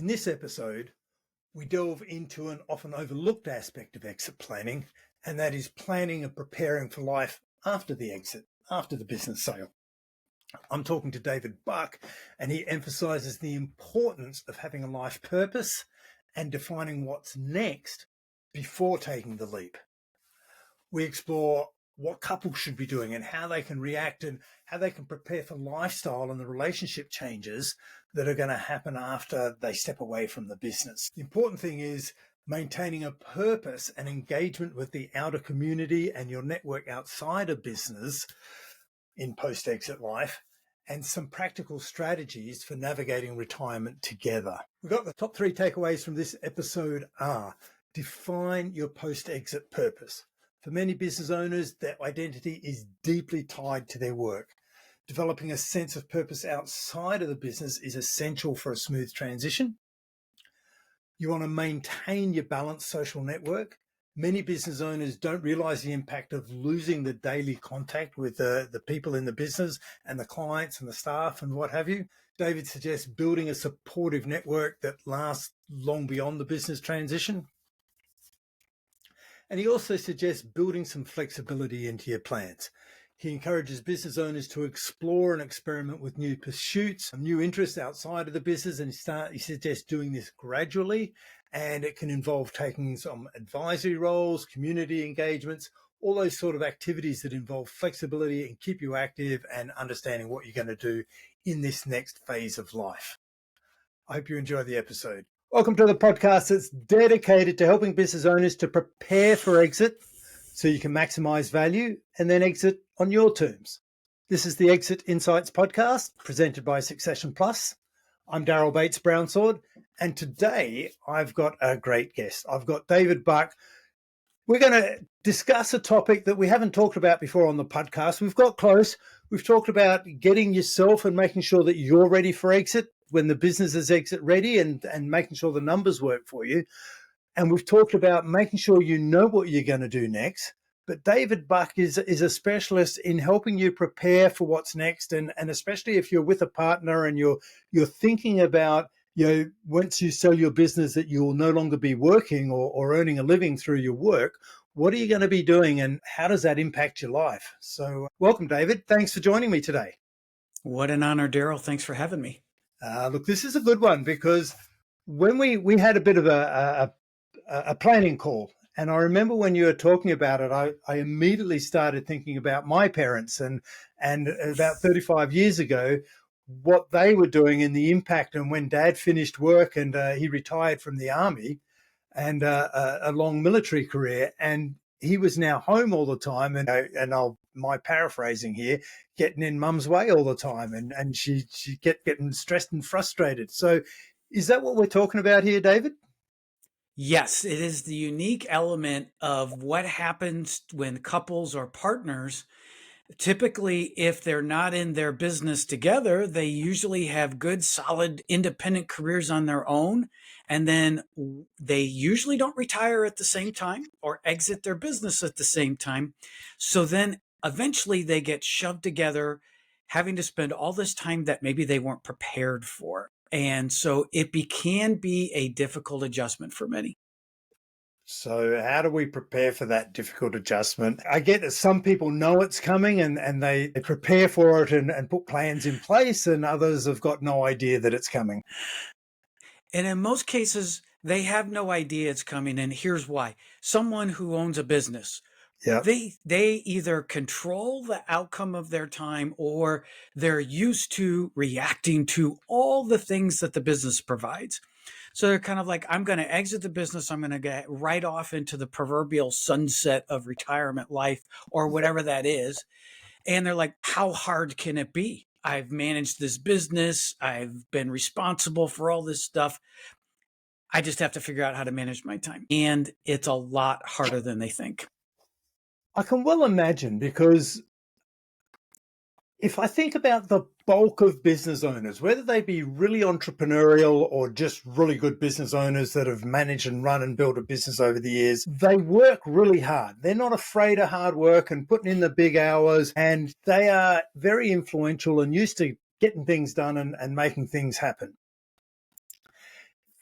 this episode, we delve into an often overlooked aspect of exit planning, and that is planning and preparing for life after the exit, after the business sale. I'm talking to David Buck, and he emphasizes the importance of having a life purpose and defining what's next before taking the leap. We explore what couples should be doing and how they can react and how they can prepare for lifestyle and the relationship changes that are going to happen after they step away from the business. The important thing is maintaining a purpose and engagement with the outer community and your network outside of business in post-exit life, and some practical strategies for navigating retirement together. We've got the top 3 takeaways from this episode are: define your post-exit purpose. For many business owners, their identity is deeply tied to their work. Developing a sense of purpose outside of the business is essential for a smooth transition. You want to maintain your balanced social network. Many business owners don't realize the impact of losing the daily contact with the people in the business and the clients and the staff and what have you. David suggests building a supportive network that lasts long beyond the business transition. And he also suggests building some flexibility into your plans. He encourages business owners to explore and experiment with new pursuits, new interests outside of the business, and he suggests doing this gradually. And it can involve taking some advisory roles, community engagements, all those sort of activities that involve flexibility and keep you active and understanding what you're going to do in this next phase of life. I hope you enjoy the episode. Welcome to the podcast that's dedicated to helping business owners to prepare for exit so you can maximize value and then exit on your terms. This is the Exit Insights podcast presented by Succession Plus. I'm Daryl Bates Brownsword, and today I've got a great guest. I've got David Buck. We're going to discuss a topic that we haven't talked about before on the podcast. We've got close. We've talked about getting yourself and making sure that you're ready for exit when the business is exit ready and making sure the numbers work for you. And we've talked about making sure you know what you're going to do next. But David Buck is a specialist in helping you prepare for what's next. And especially if you're with a partner and you're thinking about, once you sell your business that you will no longer be working or earning a living through your work, what are you going to be doing and how does that impact your life? So welcome, David. Thanks for joining me today. What an honor, Daryl. Thanks for having me. Look, this is a good one because when we had a bit of a planning call, and I remember when you were talking about it, I immediately started thinking about my parents and about 35 years ago, what they were doing and the impact. And when Dad finished work and he retired from the army and a long military career, and he was now home all the time, and my paraphrasing here, getting in Mum's way all the time, and she getting stressed and frustrated. So, is that what we're talking about here, David? Yes, it is the unique element of what happens when couples or partners, typically, if they're not in their business together, they usually have good, solid, independent careers on their own. And then they usually don't retire at the same time or exit their business at the same time. So then eventually they get shoved together, having to spend all this time that maybe they weren't prepared for. And so it can be a difficult adjustment for many. So how do we prepare for that difficult adjustment? I get that some people know it's coming and they prepare for it and put plans in place, and others have got no idea that it's coming. And in most cases, they have no idea it's coming. And here's why. Someone who owns a business, yeah, they either control the outcome of their time or they're used to reacting to all the things that the business provides. So they're kind of like, I'm going to exit the business. I'm going to get right off into the proverbial sunset of retirement life or whatever that is. And they're like, how hard can it be? I've managed this business. I've been responsible for all this stuff. I just have to figure out how to manage my time. And it's a lot harder than they think. I can well imagine, because if I think about the bulk of business owners, whether they be really entrepreneurial or just really good business owners that have managed and run and built a business over the years, they work really hard. They're not afraid of hard work and putting in the big hours, and they are very influential and used to getting things done and making things happen.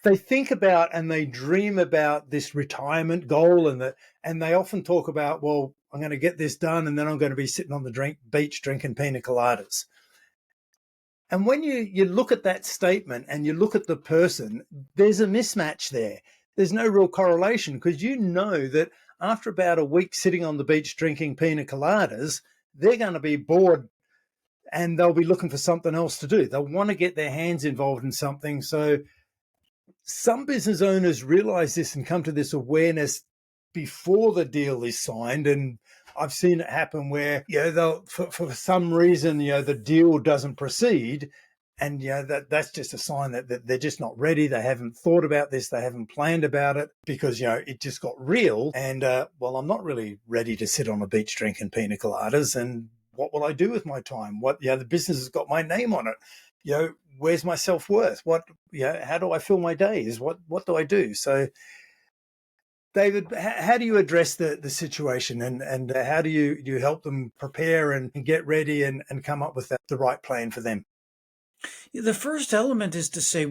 they think about and they dream about this retirement goal, and they often talk about, well, I'm going to get this done and then I'm going to be sitting on the beach drinking pina coladas. And when you look at that statement and you look at the person, there's a mismatch there. There's no real correlation, because you know that after about a week sitting on the beach drinking pina coladas, they're going to be bored and they'll be looking for something else to do. They'll want to get their hands involved in something. So some business owners realize this and come to this awareness before the deal is signed. And I've seen it happen where, they'll, for some reason, the deal doesn't proceed. And, that's just a sign that they're just not ready. They haven't thought about this. They haven't planned about it, because, it just got real. And, well, I'm not really ready to sit on a beach drinking pina coladas. And what will I do with my time? The business has got my name on it. Where's my self-worth? How do I fill my days? What do I do? So, David, how do you address the situation, and how do you help them prepare and get ready and come up with the right plan for them? The first element is to say,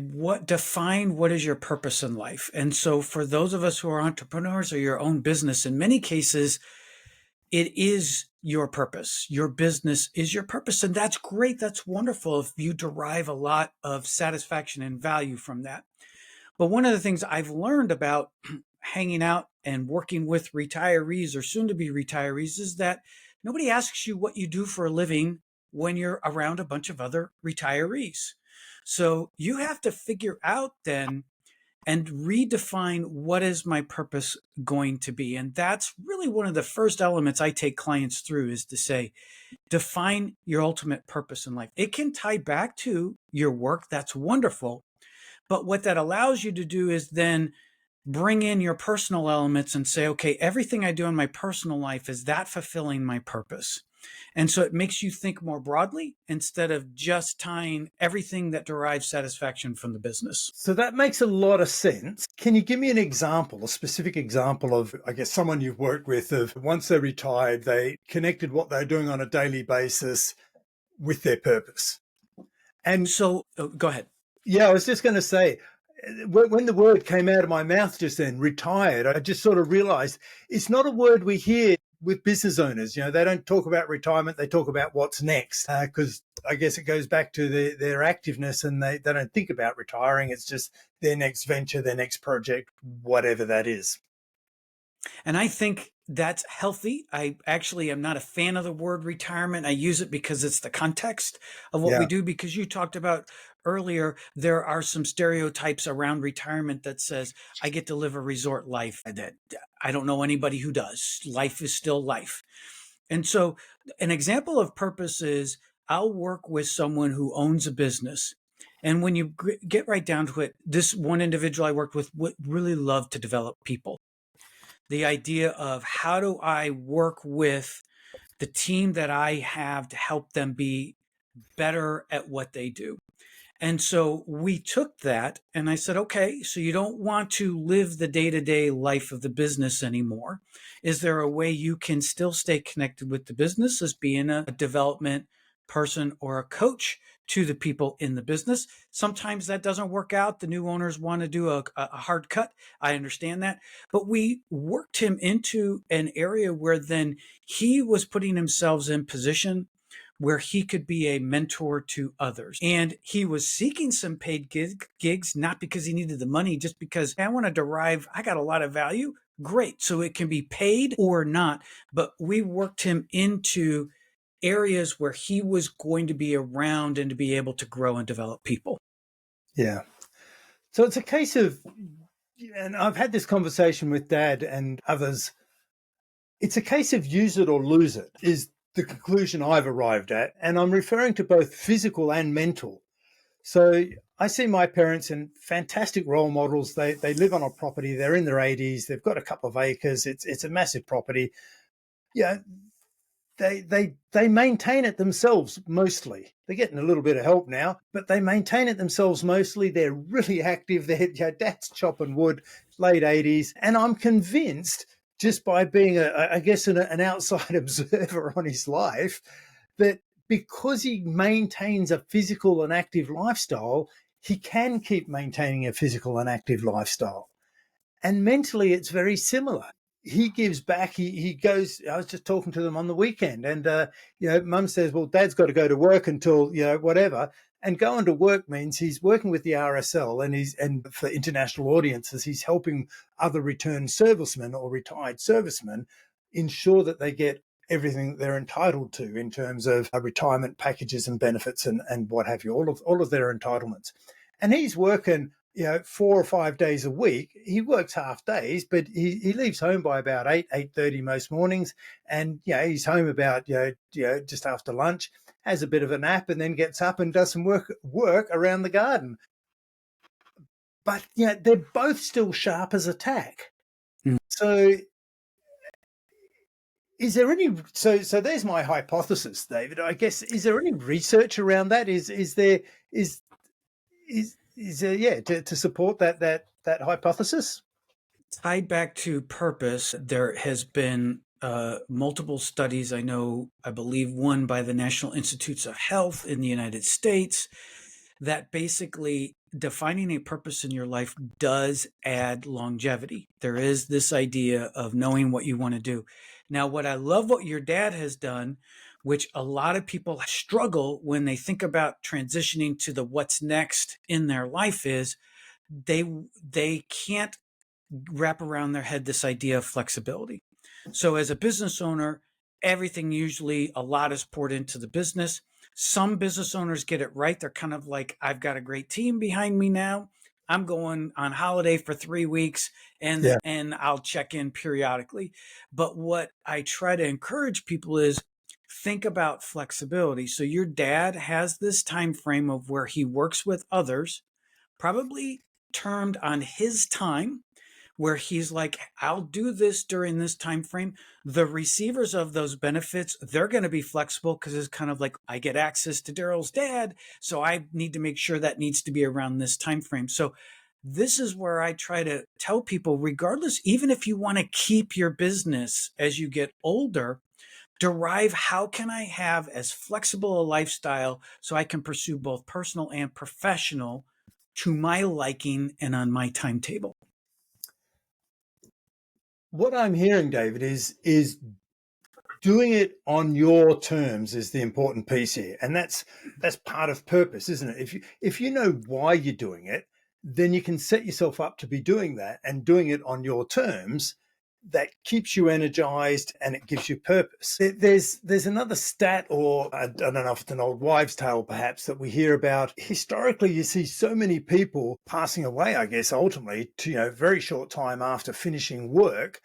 define what is your purpose in life. And so for those of us who are entrepreneurs or your own business, in many cases, it is your purpose. Your business is your purpose. And that's great. That's wonderful if you derive a lot of satisfaction and value from that. But one of the things I've learned about hanging out and working with retirees or soon to be retirees is that nobody asks you what you do for a living when you're around a bunch of other retirees. So you have to figure out then and redefine, what is my purpose going to be? And that's really one of the first elements I take clients through, is to say, define your ultimate purpose in life. It can tie back to your work. That's wonderful. But what that allows you to do is then bring in your personal elements and say, okay, everything I do in my personal life, is that fulfilling my purpose? And so it makes you think more broadly instead of just tying everything that derives satisfaction from the business. So that makes a lot of sense. Can you give me an example, a specific example of, I guess, someone you've worked with, of once they retired, they connected what they're doing on a daily basis with their purpose? And so, go ahead. Yeah, I was just going to say, when the word came out of my mouth just then, retired, I just sort of realized it's not a word we hear with business owners. They don't talk about retirement. They talk about what's next, because I guess it goes back to their activeness, and they don't think about retiring. It's just their next venture, their next project, whatever that is. And I think that's healthy. I actually am not a fan of the word retirement. I use it because it's the context of what we do. Because you talked about earlier, there are some stereotypes around retirement that says, I get to live a resort life. That I don't know anybody who does. Life is still life. And so an example of purpose is, I'll work with someone who owns a business. And when you get right down to it, this one individual I worked with would really love to develop people. The idea of, how do I work with the team that I have to help them be better at what they do? And so we took that, and I said, okay, so you don't want to live the day-to-day life of the business anymore. Is there a way you can still stay connected with the business as being a development person or a coach to the people in the business? Sometimes that doesn't work out. The new owners want to do a hard cut. I understand that. But we worked him into an area where then he was putting himself in position where he could be a mentor to others. And he was seeking some paid gigs, not because he needed the money, just because I want to derive, I got a lot of value. Great. So it can be paid or not. But we worked him into areas where he was going to be around and to be able to grow and develop people. Yeah. So it's a case of, and I've had this conversation with Dad and others, it's a case of use it or lose it, is the conclusion I've arrived at. And I'm referring to both physical and mental. So I see my parents and fantastic role models. They live on a property. They're in their 80s. They've got a couple of acres. It's a massive property. Yeah, they maintain it themselves mostly. They're getting a little bit of help now, but they maintain it themselves mostly. They're really active. Dad's chopping wood, late 80s. And I'm convinced, just by being, an outside observer on his life, that because he maintains a physical and active lifestyle, he can keep maintaining a physical and active lifestyle. And mentally, it's very similar. He gives back. He goes. I was just talking to them on the weekend, and Mum says, "Well, Dad's got to go to work until whatever." And going to work means he's working with the RSL, and for international audiences, he's helping other returned servicemen or retired servicemen ensure that they get everything that they're entitled to in terms of retirement packages and benefits and what have you, all of their entitlements. And he's working 4 or 5 days a week. He works half days, but he leaves home by about 8:30 most mornings. And, he's home about, just after lunch, has a bit of a nap, and then gets up and does some work around the garden. But, they're both still sharp as a tack. Mm. So is there any, so there's my hypothesis, David. I guess, is there any research around that? Is there, to support that hypothesis? Tied back to purpose, there has been multiple studies. I believe one by the National Institutes of Health in the United States, that basically defining a purpose in your life does add longevity. There is this idea of knowing what you want to do. Now, what I love what your dad has done, which a lot of people struggle when they think about transitioning to the what's next in their life, is they can't wrap around their head this idea of flexibility. So as a business owner, everything, usually a lot is poured into the business. Some business owners get it right. They're kind of like, I've got a great team behind me now. I'm going on holiday for 3 weeks, Yeah. and I'll check in periodically. But what I try to encourage people is think about flexibility. So your dad has this time frame of where he works with others, probably termed on his time, where he's like, I'll do this during this time frame. The receivers of those benefits, they're going to be flexible, because it's kind of like, I get access to Daryl's dad, so I need to make sure that needs to be around this time frame. So this is where I try to tell people, regardless, even if you want to keep your business as you get older, derive, how can I have as flexible a lifestyle so I can pursue both personal and professional to my liking and on my timetable. What I'm hearing, David, is doing it on your terms is the important piece here, and that's part of purpose, isn't it? If you know why you're doing it, then you can set yourself up to be doing that, and doing it on your terms, that keeps you energized and it gives you purpose. There's another stat, or I don't know if it's an old wives' tale perhaps, that we hear about. Historically, you see so many people passing away, I guess, ultimately to very short time after finishing work.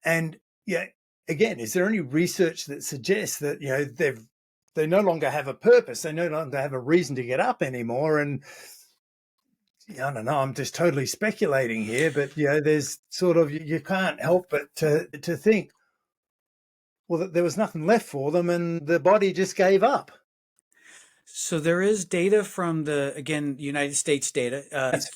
And again, is there any research that suggests that they no longer have a purpose, they no longer have a reason to get up anymore? And I don't know, I'm just totally speculating here, but there's sort of, you can't help but to think, well, that there was nothing left for them and the body just gave up. So there is data from the, again, United States data,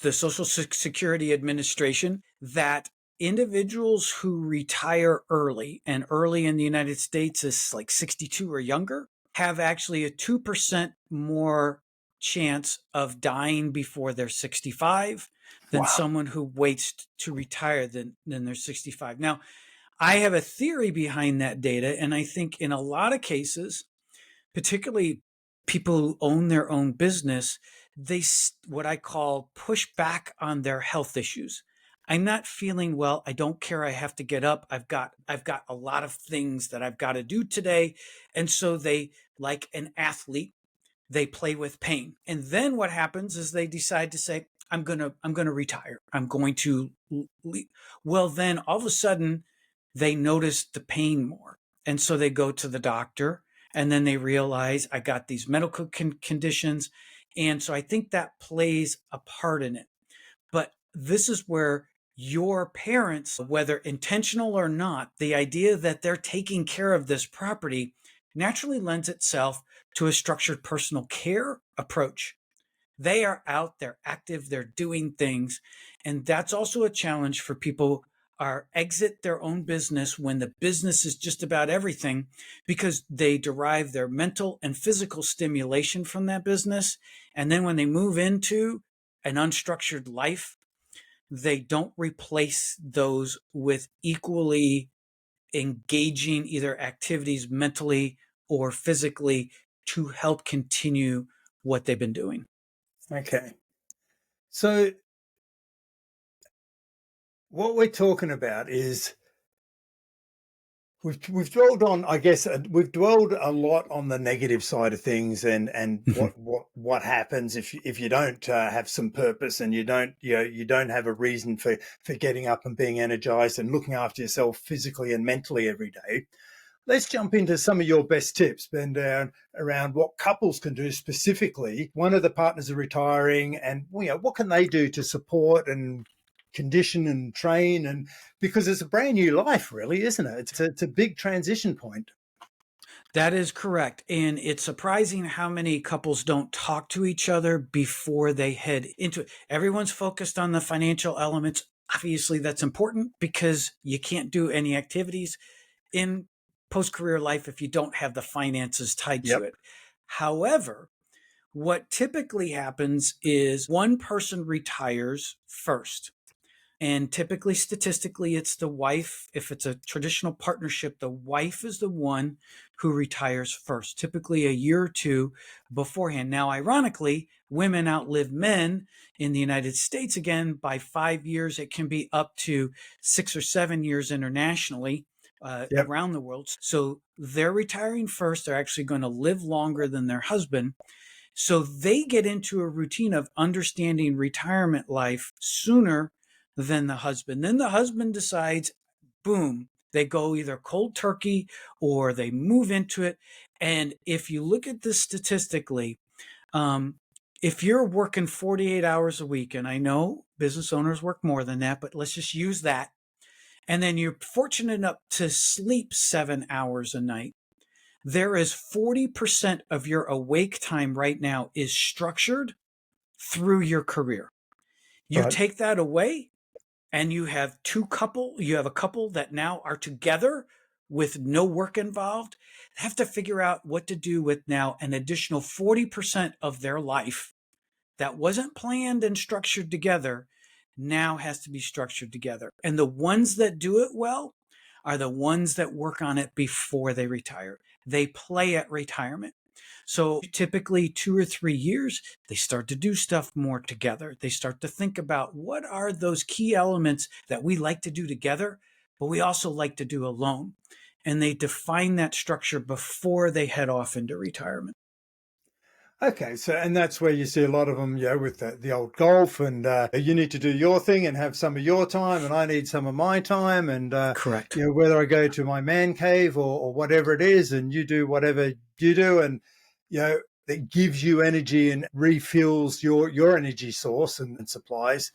the Social Security Administration, that individuals who retire early, and early in the United States is like 62 or younger, have actually a 2% more chance of dying before they're 65 than Wow. someone who waits to retire than they're 65. Now, I have a theory behind that data, and I think in a lot of cases, particularly people who own their own business, they, what I call, push back on their health issues. I'm not feeling well. I don't care. I have to get up. I've got a lot of things that I've got to do today. And so they, like an athlete, they play with pain. And then what happens is they decide to say, I'm going to retire. I'm going to leave. Well, then all of a sudden they notice the pain more. And so they go to the doctor, and then they realize, I got these medical conditions. And so I think that plays a part in it. But this is where your parents, whether intentional or not, the idea that they're taking care of this property naturally lends itself to a structured personal care approach. They are out, they're active, they're doing things. And that's also a challenge for people are exit their own business when the business is just about everything, because they derive their mental and physical stimulation from that business. And then when they move into an unstructured life, they don't replace those with equally engaging either activities mentally or physically to help continue what they've been doing. Okay. So what we're talking about is we've dwelled on, I guess, we've dwelled a lot on the negative side of things, and Mhm. what happens if you don't have some purpose, and you don't have a reason for getting up and being energized and looking after yourself physically and mentally every day. Let's jump into some of your best tips, Ben, around what couples can do specifically. One of the partners are retiring, and what can they do to support and condition and train, and because it's a brand new life, really, isn't it? It's a big transition point. That is correct. And it's surprising how many couples don't talk to each other before they head into it. Everyone's focused on the financial elements. Obviously, that's important because you can't do any activities in post career life if you don't have the finances tied to Yep. it. However, what typically happens is one person retires first. And typically, statistically, it's the wife. If it's a traditional partnership, the wife is the one who retires first, typically a year or two beforehand. Now, ironically, women outlive men in the United States again by 5 years. It can be up to 6 or 7 years internationally. Yep. Around the world. So they're retiring first. They're actually going to live longer than their husband. So they get into a routine of understanding retirement life sooner than the husband. Then the husband decides, boom, they go either cold turkey or they move into it. And if you look at this statistically, um, if you're working 48 hours a week, and I know business owners work more than that, but let's just use that. And then you're fortunate enough to sleep 7 hours a night, there is 40% of your awake time right now is structured through your career. You Right. take that away and you have a couple that now are together with no work involved, have to figure out what to do with now an additional 40% of their life that wasn't planned and structured together now has to be structured together. And the ones that do it well are the ones that work on it before they retire. They play at retirement. So typically 2 or 3 years, they start to do stuff more together. They start to think about what are those key elements that we like to do together, but we also like to do alone. And they define that structure before they head off into retirement. Okay, so and that's where you see a lot of them, with the old golf, and you need to do your thing and have some of your time, and I need some of my time, and Correct. whether I go to my man cave or whatever it is, and you do whatever you do, and it gives you energy and refuels your energy source and supplies.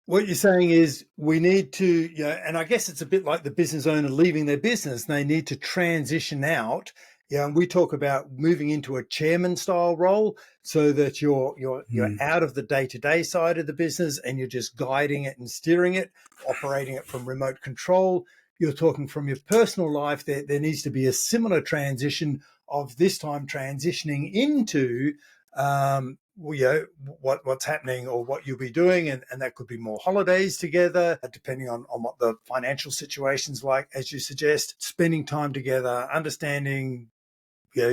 What you're saying is we need to, and I guess it's a bit like the business owner leaving their business. They need to transition out. Yeah, and we talk about moving into a chairman style role so that you're Mm. out of the day-to-day side of the business and you're just guiding it and steering it, operating it from remote control. You're talking from your personal life. There needs to be a similar transition of this time transitioning into what's happening or what you'll be doing, and that could be more holidays together, depending on what the financial situation's like, as you suggest, spending time together, understanding,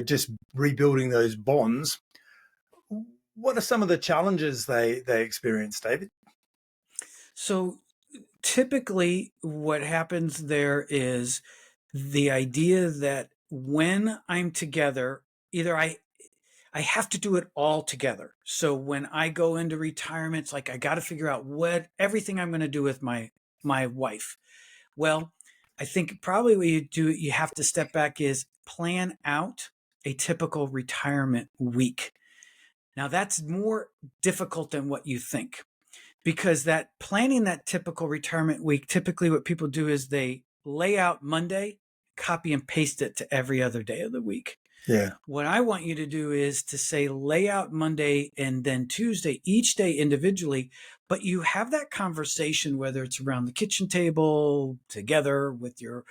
just rebuilding those bonds. What are some of the challenges they experience, David? So typically, what happens there is the idea that when I'm together, either I have to do it all together. So when I go into retirement, it's like I got to figure out what everything I'm going to do with my wife. Well, I think probably what you have to step back is plan out a typical retirement week. Now that's more difficult than what you think, because that planning that typical retirement week, typically what people do is they lay out Monday, copy and paste it to every other day of the week. Yeah. What I want you to do is to say lay out Monday and then Tuesday, each day individually, but you have that conversation, whether it's around the kitchen table, together with your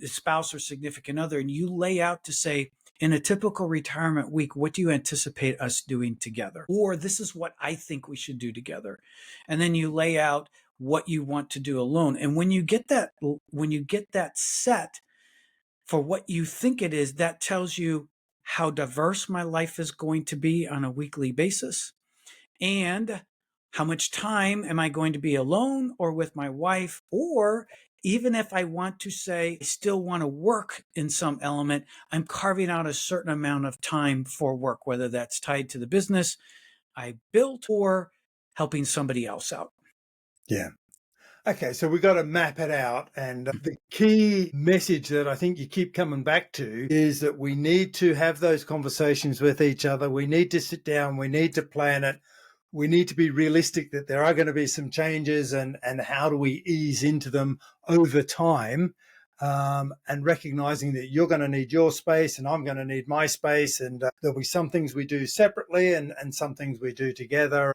spouse or significant other, and you lay out to say, in a typical retirement week, what do you anticipate us doing together? Or this is what I think we should do together. And then you lay out what you want to do alone. And when you get that set for what you think it is, that tells you how diverse my life is going to be on a weekly basis, and how much time am I going to be alone or with my wife? Or even if I want to say I still want to work in some element, I'm carving out a certain amount of time for work, whether that's tied to the business I built or helping somebody else out. Yeah. Okay, so we've got to map it out. And the key message that I think you keep coming back to is that we need to have those conversations with each other. We need to sit down. We need to plan it. We need to be realistic that there are going to be some changes, and how do we ease into them over time, and recognizing that you're going to need your space and I'm going to need my space. And there'll be some things we do separately and some things we do together.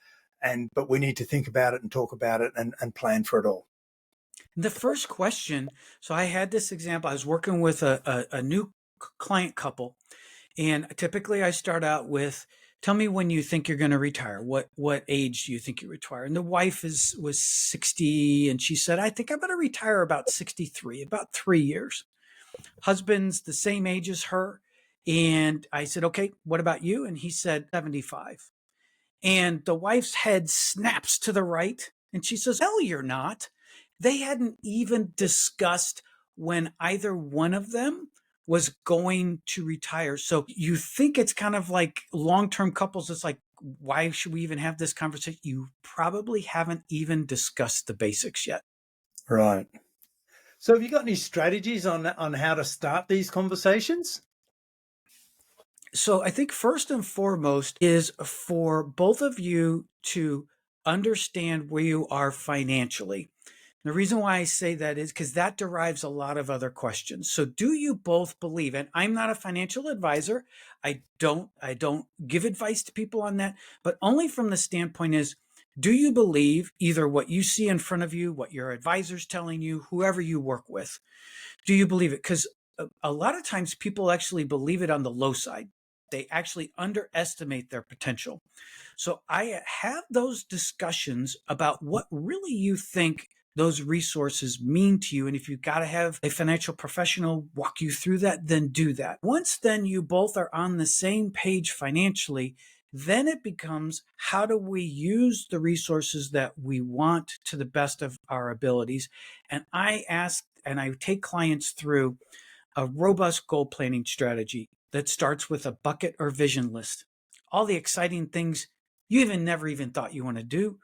But we need to think about it and talk about it and plan for it all. The first question, so I had this example. I was working with a new client couple, and typically I start out with, tell me when you think you're going to retire. What age do you think you retire? And the wife was 60, and she said, I think I'm going to retire about 63, about 3 years. Husband's the same age as her. And I said, okay, what about you? And he said 75. And the wife's head snaps to the right. And she says, hell, you're not. They hadn't even discussed when either one of them was going to retire. So you think it's kind of like long-term couples. It's like, why should we even have this conversation? You probably haven't even discussed the basics yet. Right. So have you got any strategies on how to start these conversations? So I think first and foremost is for both of you to understand where you are financially. The reason why I say that is because that derives a lot of other questions. So do you both believe, and I'm not a financial advisor, I don't give advice to people on that, but only from the standpoint is, do you believe either what you see in front of you, what your advisor's telling you, whoever you work with, do you believe it? Because a lot of times people actually believe it on the low side. They actually underestimate their potential. So I have those discussions about what really you think those resources mean to you. And if you've got to have a financial professional walk you through that, then do that. Once then you both are on the same page financially, then it becomes, how do we use the resources that we want to the best of our abilities? And I ask and I take clients through a robust goal planning strategy that starts with a bucket or vision list. All the exciting things you never even thought you want to do.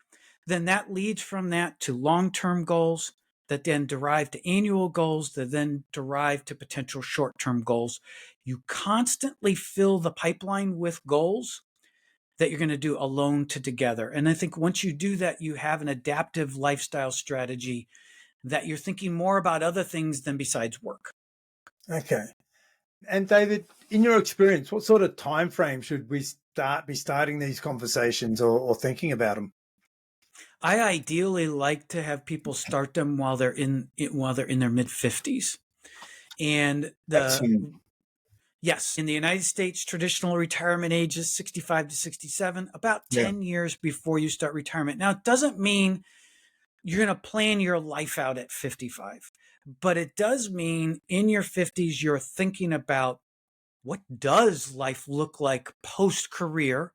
Then that leads from that to long-term goals that then derive to annual goals that then derive to potential short-term goals. You constantly fill the pipeline with goals that you're going to do alone to together. And I think once you do that, you have an adaptive lifestyle strategy that you're thinking more about other things than besides work. Okay. And David, in your experience, what sort of time frame should we be starting these conversations or thinking about them? I ideally like to have people start them while they're in their mid 50s. And Excellent. yes, in the United States, traditional retirement age is 65 to 67, about Yeah. 10 years before you start retirement. Now, it doesn't mean you're going to plan your life out at 55, but it does mean in your 50s, you're thinking about, what does life look like post-career,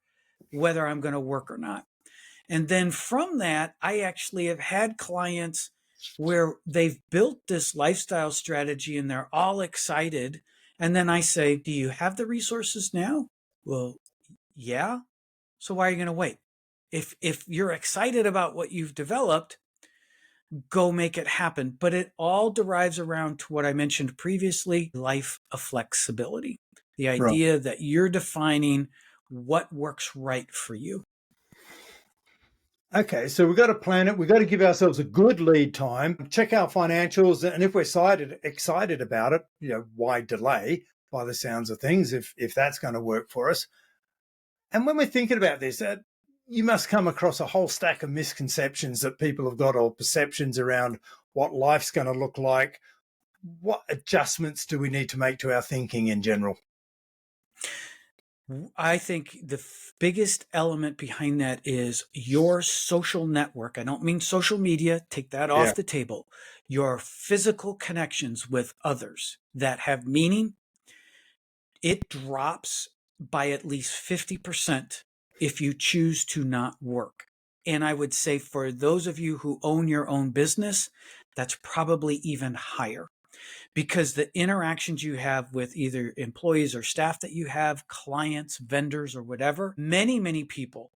whether I'm going to work or not. And then from that, I actually have had clients where they've built this lifestyle strategy and they're all excited. And then I say, do you have the resources now? Well, yeah. So why are you going to wait? If you're excited about what you've developed, go make it happen. But it all derives around to what I mentioned previously, life of flexibility. The Right. idea that you're defining what works right for you. Okay, so we've got to plan it. We've got to give ourselves a good lead time, check our financials, and if we're excited about it, why delay? By the sounds of things, if that's going to work for us. And when we're thinking about this, you must come across a whole stack of misconceptions that people have got, or perceptions around what life's going to look like. What adjustments do we need to make to our thinking in general? I think the biggest element behind that is your social network. I don't mean social media, take that Yeah. off the table. Your physical connections with others that have meaning, it drops by at least 50% if you choose to not work. And I would say for those of you who own your own business, that's probably even higher, because the interactions you have with either employees or staff that you have, clients, vendors, or whatever, many people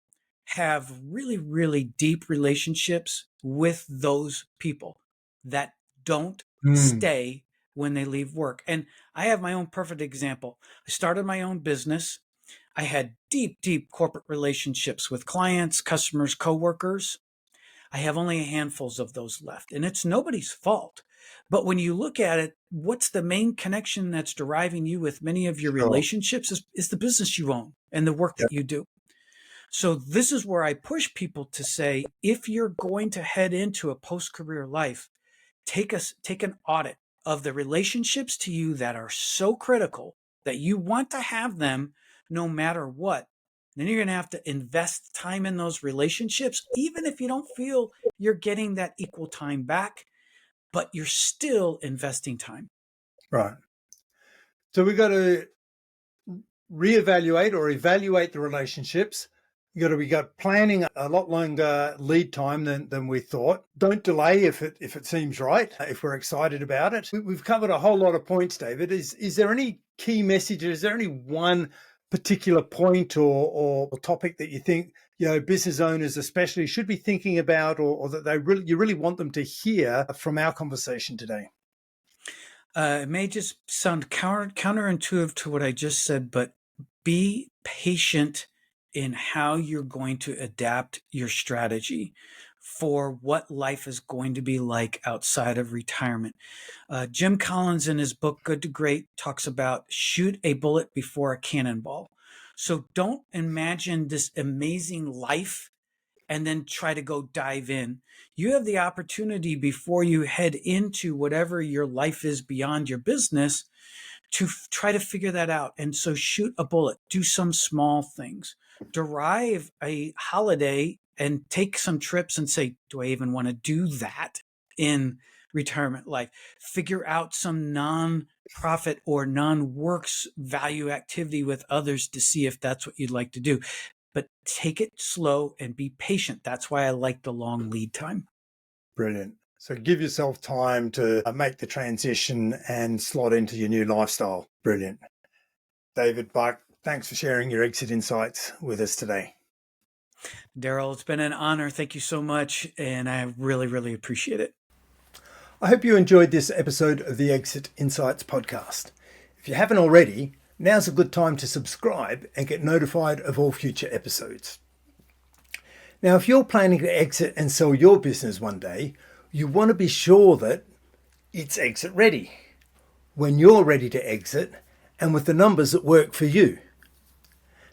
have really, really deep relationships with those people that don't Mm. stay when they leave work. And I have my own perfect example. I started my own business. I had deep corporate relationships with clients, customers, coworkers. I have only handfuls of those left, and it's nobody's fault. But when you look at it, what's the main connection that's deriving you with many of your Sure. relationships is the business you own and the work Yep. that you do. So this is where I push people to say, if you're going to head into a post-career life, take an audit of the relationships to you that are so critical that you want to have them no matter what. Then you're going to have to invest time in those relationships, even if you don't feel you're getting that equal time back, but you're still investing time. Right. So we've got to reevaluate or evaluate the relationships. We got planning a lot longer lead time than we thought. Don't delay if it seems right, if we're excited about it. We've covered a whole lot of points, David. Is there any key messages? Is there any one particular point or topic that you think business owners especially should be thinking about, or that you really want them to hear from our conversation today? It may just sound counterintuitive to what I just said, but be patient in how you're going to adapt your strategy for what life is going to be like outside of retirement. Jim Collins, in his book Good to Great, talks about shoot a bullet before a cannonball. So don't imagine this amazing life and then try to go dive in. You have the opportunity before you head into whatever your life is beyond your business to try to figure that out. And so shoot a bullet, do some small things, derive a holiday and take some trips and say, do I even want to do that in retirement life? Figure out some non-profit or non-works value activity with others to see if that's what you'd like to do. But take it slow and be patient. That's why I like the long lead time. Brilliant. So give yourself time to make the transition and slot into your new lifestyle. Brilliant. David Buck, thanks for sharing your exit insights with us today. Daryl, it's been an honor. Thank you so much. And I really appreciate it. I hope you enjoyed this episode of the Exit Insights podcast. If you haven't already, now's a good time to subscribe and get notified of all future episodes. Now, if you're planning to exit and sell your business one day, you want to be sure that it's exit ready, when you're ready to exit and with the numbers that work for you.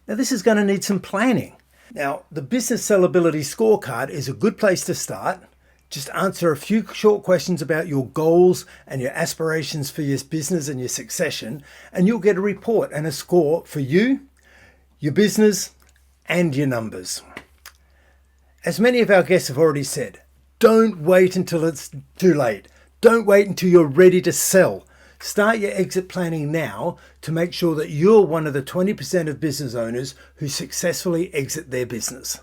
Now, this is going to need some planning. Now, the Business Sellability Scorecard is a good place to start. Just answer a few short questions about your goals and your aspirations for your business and your succession, and you'll get a report and a score for you, your business, and your numbers. As many of our guests have already said, don't wait until it's too late. Don't wait until you're ready to sell. Start your exit planning now to make sure that you're one of the 20% of business owners who successfully exit their business.